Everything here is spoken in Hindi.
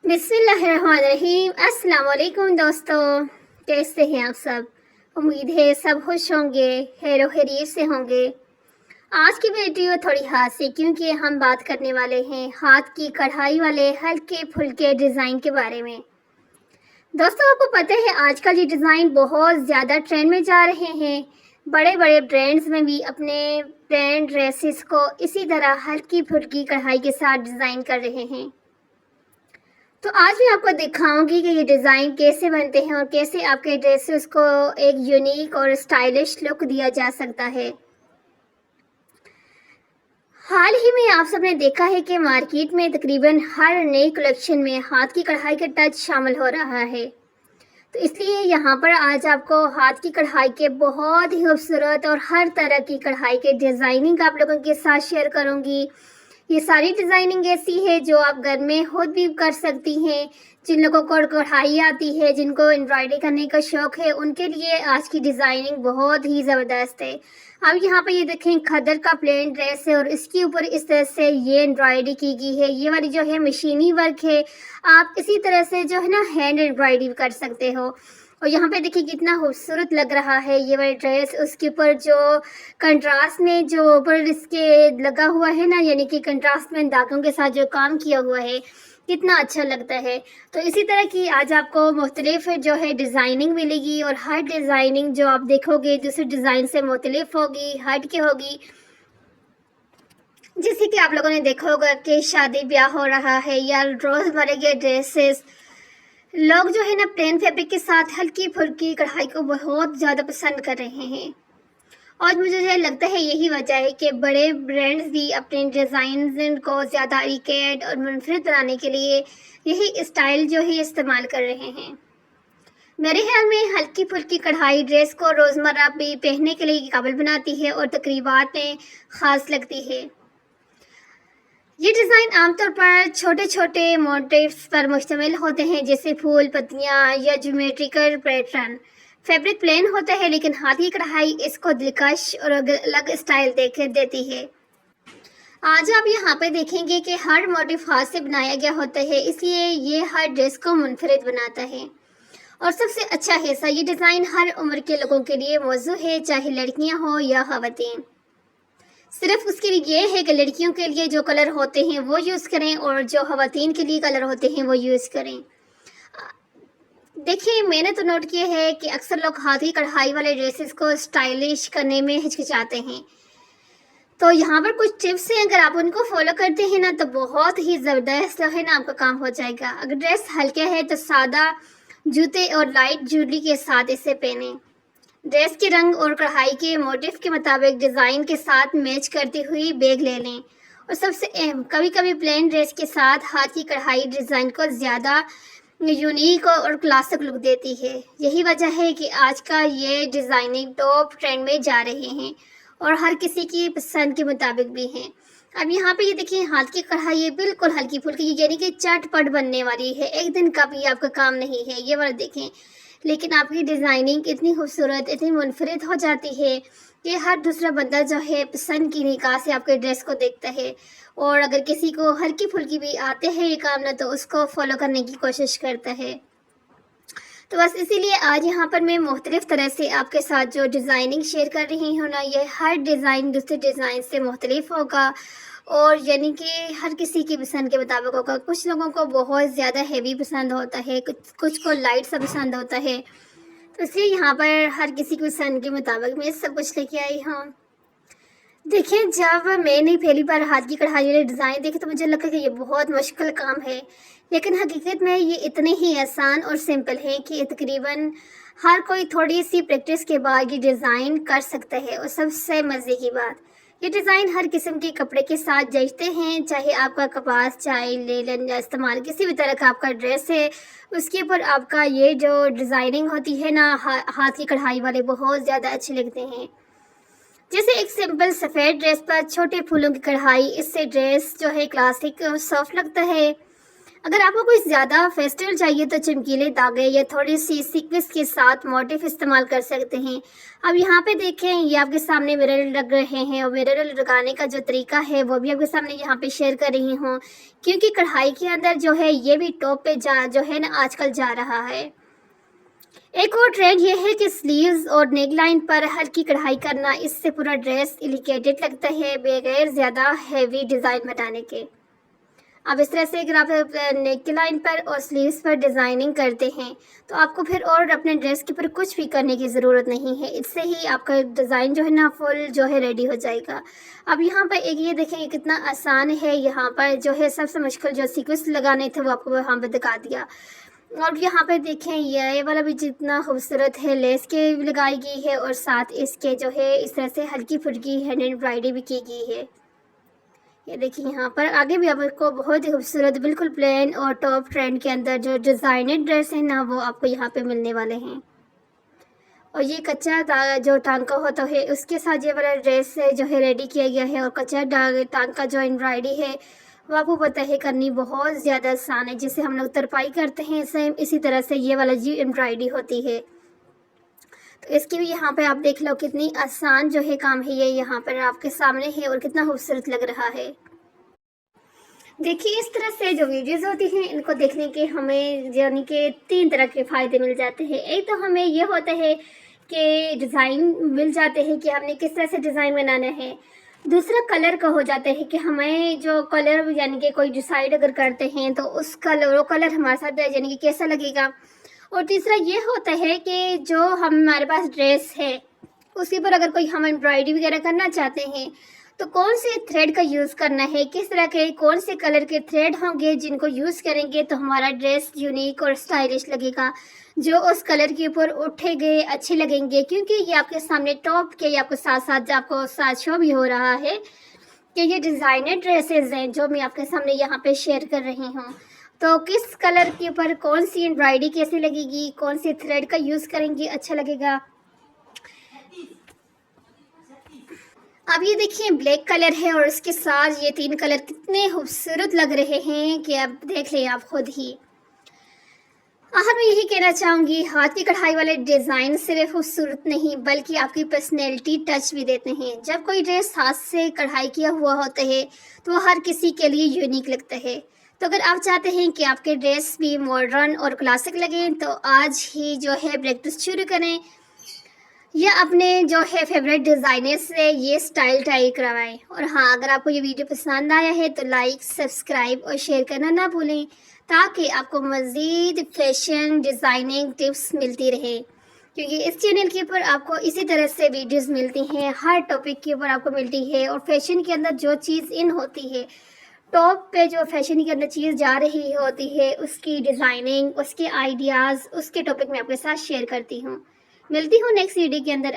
बिस्मिल्लाहिर्रहमानिर्रहीम। अस्सलाम वालेकुम दोस्तों, कैसे हैं आप सब। उम्मीद है सब खुश होंगे, खैर खैरियत से होंगे। आज की वीडियो थोड़ी खास है क्योंकि हम बात करने वाले हैं हाथ की कढ़ाई वाले हल्के फुल्के डिज़ाइन के बारे में। दोस्तों, आपको पता है आजकल ये डिज़ाइन बहुत ज़्यादा ट्रेंड में जा रहे हैं। बड़े बड़े ब्रांड्स में भी अपने ब्रांड ड्रेसेस को इसी तरह हल्की फुल्की कढ़ाई के साथ डिज़ाइन कर रहे हैं। तो आज मैं आपको दिखाऊंगी कि ये डिज़ाइन कैसे बनते हैं और कैसे आपके ड्रेसेस को एक यूनिक और स्टाइलिश लुक दिया जा सकता है। हाल ही में आप सबने देखा है कि मार्केट में तकरीबन हर नई कलेक्शन में हाथ की कढ़ाई का टच शामिल हो रहा है। तो इसलिए यहाँ पर आज आपको हाथ की कढ़ाई के बहुत ही खूबसूरत और हर तरह की कढ़ाई के डिज़ाइनिंग आप लोगों के साथ शेयर करूँगी। ये सारी डिज़ाइनिंग ऐसी है जो आप घर में खुद भी कर सकती हैं। जिन लोगों को कढ़ाई आती है, जिनको एम्ब्रॉयडरी करने का शौक़ है, उनके लिए आज की डिज़ाइनिंग बहुत ही ज़बरदस्त है। अब यहाँ पे ये देखें, खदर का प्लेन ड्रेस है और इसके ऊपर इस तरह से ये एम्ब्रॉयडरी की गई है। ये वाली जो है मशीनी वर्क है। आप इसी तरह से जो है ना हैंड एम्ब्रॉयडरी कर सकते हो। और यहाँ पे देखिए कितना खूबसूरत लग रहा है ये वाली ड्रेस। उसके ऊपर जो कंट्रास्ट में जो ऊपर इसके लगा हुआ है ना, यानी कि कंट्रास्ट में धागों के साथ जो काम किया हुआ है, कितना अच्छा लगता है। तो इसी तरह की आज आपको मुख्तलिफ जो है डिज़ाइनिंग मिलेगी और हर डिज़ाइनिंग जो आप देखोगे दूसरे डिज़ाइन से मुख्तलिफ होगी, हट के होगी। जैसे कि आप लोगों ने देखा होगा कि शादी ब्याह हो रहा है या रोज़मर्रा के ड्रेसेस, लोग जो है ना प्लेन फैब्रिक के साथ हल्की फुल्की कढ़ाई को बहुत ज़्यादा पसंद कर रहे हैं। और मुझे जो लगता है यही वजह है कि बड़े ब्रांड्स भी अपने डिज़ाइन को ज़्यादा एलिगेंट और मुनफरद बनाने के लिए यही स्टाइल जो है इस्तेमाल कर रहे हैं। मेरे ख्याल में हल्की फुल्की कढ़ाई ड्रेस को रोज़मर्रा भी पहनने के लिए काबिल बनाती है और तकरीबात में ख़ास लगती है। ये डिज़ाइन आमतौर पर छोटे छोटे मोटिव्स पर मुश्तमिल होते हैं, जैसे फूल, पत्तियाँ या ज्योमेट्रिकल पैटर्न। फैब्रिक प्लेन होता है लेकिन हाथ की कढ़ाई इसको दिलकश और अलग स्टाइल देती है। आज आप यहाँ पे देखेंगे कि हर मोटिव हाथ से बनाया गया होता है, इसलिए ये हर ड्रेस को मुनफरिद बनाता है। और सबसे अच्छा हिस्सा, ये डिज़ाइन हर उम्र के लोगों के लिए मौजू है, चाहे लड़कियाँ हों या ख़वातीन। सिर्फ उसके लिए ये है कि लड़कियों के लिए जो कलर होते हैं वो यूज़ करें और जो ख़वातीन के लिए कलर होते हैं वो यूज़ करें। देखिए, मैंने तो नोट किया है कि अक्सर लोग हाथ की कढ़ाई वाले ड्रेसेस को स्टाइलिश करने में हिचकिचाते हैं। तो यहाँ पर कुछ टिप्स हैं, अगर आप उनको फॉलो करते हैं ना तो बहुत ही ज़बरदस्त जो है ना आपका काम हो जाएगा। अगर ड्रेस हल्का है तो सादा जूते और लाइट ज्वेलरी के साथ इसे पहनें। ड्रेस के रंग और कढ़ाई के मोटिव के मुताबिक डिज़ाइन के साथ मैच करती हुई बैग ले लें। और सबसे अहम, कभी कभी प्लेन ड्रेस के साथ हाथ की कढ़ाई डिज़ाइन को ज़्यादा यूनिक और क्लासिक लुक देती है। यही वजह है कि आज का ये डिज़ाइनिंग टॉप ट्रेंड में जा रहे हैं और हर किसी की पसंद के मुताबिक भी हैं। अब यहाँ पे ये देखिए, हाथ की कढ़ाई ये बिल्कुल हल्की फुल्की, यानी कि चटपट बनने वाली है, एक दिन का भी आपका काम नहीं है। ये वाला देखें, लेकिन आपकी डिज़ाइनिंग इतनी खूबसूरत, इतनी मुनफरिद हो जाती है कि हर दूसरा बंदा जो है पसंद की निगाह से आपके ड्रेस को देखता है। और अगर किसी को हल्की फुल्की भी आते हैं ये काम ना, तो उसको फॉलो करने की कोशिश करता है। तो बस इसीलिए आज यहाँ पर मैं मुख्तलिफ तरह से आपके साथ जो डिज़ाइनिंग शेयर कर रही हूँ ना, ये हर डिज़ाइन दूसरे डिज़ाइन से मुख्तलिफ होगा और यानी कि हर किसी की पसंद के मुताबिक होगा। कुछ लोगों को बहुत ज़्यादा हैवी पसंद होता है, कुछ को लाइट सा पसंद होता है। तो इसलिए यहाँ पर हर किसी की पसंद के मुताबिक मैं सब कुछ लेके आई हूँ। देखिए, जब मैंने पहली बार हाथ की कढ़ाई वाले डिज़ाइन देखे तो मुझे लगा कि ये बहुत मुश्किल काम है, लेकिन हकीकत में ये इतने ही आसान और सिंपल है कि तकरीबन हर कोई थोड़ी सी प्रैक्टिस के बाद ये डिज़ाइन कर सकता है। और सबसे मज़े की बात, ये डिज़ाइन हर किस्म के कपड़े के साथ जचते हैं, चाहे आपका कपास, चाहे लेलन या इस्तेमाल किसी भी तरह का आपका ड्रेस है, उसके ऊपर आपका ये जो डिज़ाइनिंग होती है ना हाथ की कढ़ाई वाले, बहुत ज़्यादा अच्छे लगते हैं। जैसे एक सिंपल सफ़ेद ड्रेस पर छोटे फूलों की कढ़ाई, इससे ड्रेस जो है क्लासिक और सॉफ्ट लगता है। अगर आपको कुछ ज़्यादा फेस्टिवल चाहिए तो चमकीले धागे या थोड़ी सी सीक्वेंस के साथ मोटिफ इस्तेमाल कर सकते हैं। अब यहाँ पे देखें, ये आपके सामने मिरर लग रहे हैं और मिरर लगाने का जो तरीका है वो भी आपके सामने यहाँ पे शेयर कर रही हूँ, क्योंकि कढ़ाई के अंदर जो है ये भी टॉप पे जो है ना आजकल जा रहा है। एक और ट्रेंड ये है कि स्लीव्स और नेक लाइन पर हल्की कढ़ाई करना, इससे पूरा ड्रेस एलिगेटेड लगता है बगैर ज़्यादा हैवी डिज़ाइन बनाने के। अब इस तरह से अगर आप नेक की लाइन पर और स्लीव्स पर डिज़ाइनिंग करते हैं तो आपको फिर और अपने ड्रेस के ऊपर कुछ भी करने की ज़रूरत नहीं है। इससे ही आपका डिज़ाइन जो है ना फुल जो है रेडी हो जाएगा। अब यहाँ पर एक ये देखें ये कितना आसान है। यहाँ पर जो है सबसे मुश्किल जो सीक्वेंस लगाने थे वो आपको यहाँ पर दिखा दिया। और यहाँ पर देखें ये वाला भी जितना खूबसूरत है, लेस के लगाई गई है और साथ इसके जो है इस तरह से हल्की फुल्की हैंड एम्ब्रॉयडरी भी की गई है। ये देखिए यहाँ पर आगे भी आपको बहुत ही खूबसूरत बिल्कुल प्लेन और टॉप ट्रेंड के अंदर जो डिज़ाइनर ड्रेस है ना वो आपको यहाँ पे मिलने वाले हैं। और ये कच्चा जो टांका होता है उसके साथ ये वाला ड्रेस जो है रेडी किया गया है। और कच्चा टांका जो एम्ब्रॉयडरी है वो आपको पता है करनी बहुत ज़्यादा आसान है। जिसे हम लोग तरपाई करते हैं सेम इसी तरह से ये वाला जी एम्ब्रॉयडरी होती है। तो इसकी भी यहाँ पे आप देख लो कितनी आसान जो है काम है, ये यहाँ पर आपके सामने है और कितना खूबसूरत लग रहा है। देखिए इस तरह से जो वीडियोस होती हैं इनको देखने के हमें यानी कि 3 तरह के फ़ायदे मिल जाते हैं। एक तो हमें ये होता है कि डिज़ाइन मिल जाते हैं कि हमने किस तरह से डिज़ाइन बनाना है। दूसरा कलर का हो जाता है कि हमें जो कलर यानी कि कोई डिसाइड अगर करते हैं तो उस कलर वो कलर हमारे साथ यानी कि कैसा लगेगा। और तीसरा ये होता है कि जो हमारे पास ड्रेस है उसी पर अगर कोई हम एम्ब्रॉयडरी वगैरह करना चाहते हैं तो कौन से थ्रेड का यूज़ करना है, किस तरह के कौन से कलर के थ्रेड होंगे जिनको यूज़ करेंगे तो हमारा ड्रेस यूनिक और स्टाइलिश लगेगा, जो उस कलर के ऊपर उठे गए अच्छे लगेंगे। क्योंकि ये आपके सामने टॉप के आपको साथ साथ आपको साथ शो भी हो रहा है कि ये डिज़ाइनर ड्रेसेस हैं जो मैं आपके सामने यहाँ पे शेयर कर रही हूँ। तो किस कलर के ऊपर कौन सी एम्ब्रॉयडरी कैसे लगेगी, कौन से थ्रेड का यूज़ करेंगे अच्छा लगेगा। अब ये देखिए ब्लैक कलर है और इसके साथ ये 3 कलर कितने खूबसूरत लग रहे हैं कि अब देख लें आप खुद ही। आखिर मैं यही कहना चाहूँगी, हाथ की कढ़ाई वाले डिज़ाइन सिर्फ खूबसूरत नहीं बल्कि आपकी पर्सनैलिटी टच भी देते हैं। जब कोई ड्रेस हाथ से कढ़ाई किया हुआ होता है तो वो हर किसी के लिए यूनिक लगता है। तो अगर आप चाहते हैं कि आपके ड्रेस भी मॉडर्न और क्लासिक लगें तो आज ही जो है प्रैक्टिस शुरू करें या अपने जो है फेवरेट डिज़ाइनर से ये स्टाइल ट्राई करवाएं। और हाँ, अगर आपको ये वीडियो पसंद आया है तो लाइक, सब्सक्राइब और शेयर करना ना भूलें ताकि आपको मज़ीद फैशन डिज़ाइनिंग टिप्स मिलती रहे। क्योंकि इस चैनल के ऊपर आपको इसी तरह से वीडियोस मिलती हैं, हर टॉपिक के ऊपर आपको मिलती है। और फैशन के अंदर जो चीज़ इन होती है, टॉप पे जो फैशन के अंदर चीज़ जा रही होती है उसकी डिज़ाइनिंग, उसके आइडियाज़, उसके टॉपिक मैं आपके साथ शेयर करती हूँ। मिलती हूँ नेक्स्ट वीडियो के अंदर।